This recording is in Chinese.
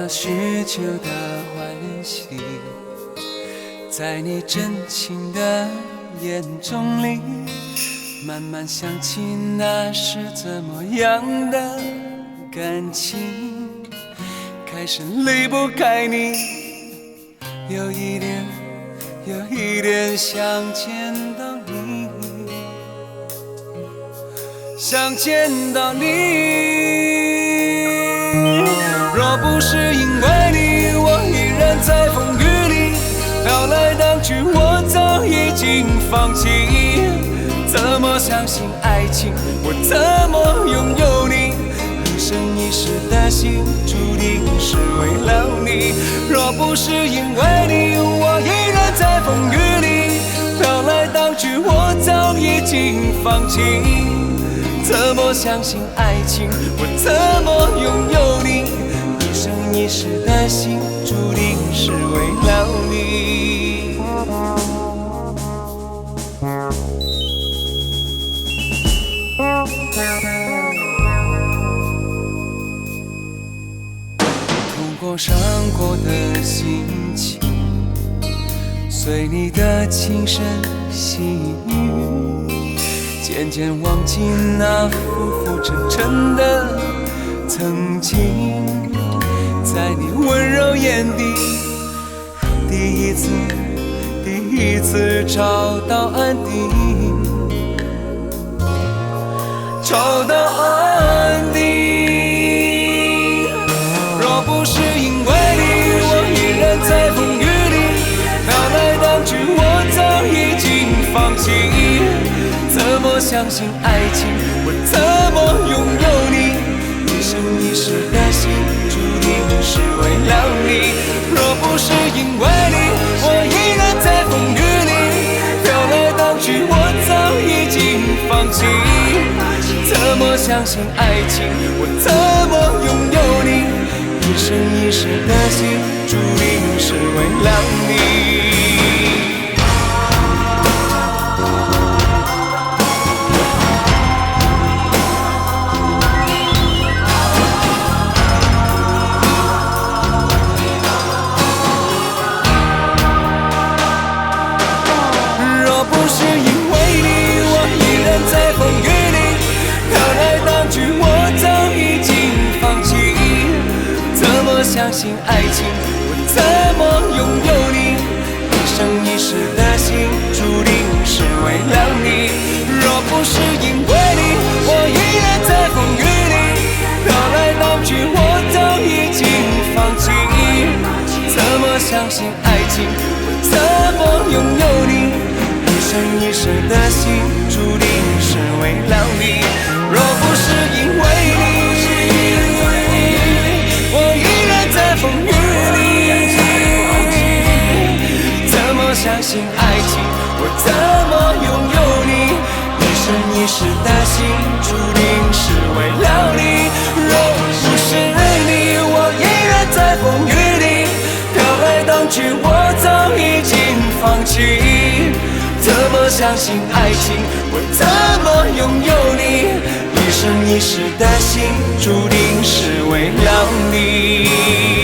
那许久的欢喜，在你真情的眼中里，慢慢想起那是怎么样的感情，开始离不开你，有一点想见到你，想见到你。若不是因为你，我依然在风雨里飘来荡去，我早已经放弃。怎么相信爱情？我怎么拥有你？一生一世的心注定是为了你。若不是因为你，我依然在风雨里飘来荡去，我早已经放弃。怎么相信爱情？我怎么拥有你？一生一世的心注定是为了你。痛过伤过的心情，随你的轻声细语，渐渐忘记那浮浮沉沉的曾经。在你温柔眼底，第一次找到安定，找到安定。若不是因为你，我依然在风雨里飘来荡去，我早已经放弃。怎么相信爱情？我怎么拥有你？一生一世的心注定是为了你。若不是因为你，我依然在风雨里飘来荡去，我早已经放弃。怎么相信爱情？我怎么拥有你？一生一世的心注定是为了你。相信爱情，我怎么拥有你？一生一世的心注定是为了你。若不是因为你，我依然在风雨里飘来荡去，我早已经放弃。怎么相信爱情？我怎么拥有你？一生一世的心注定是为了你。若不是因为你，在风雨里，怎么相信爱情？我怎么拥有你？一生一世的心注定是为了你。若不是你，我依然在风雨里飘来荡去，我早已经放弃。怎么相信爱情？我怎么拥有你？一生一世的心注定是为了你。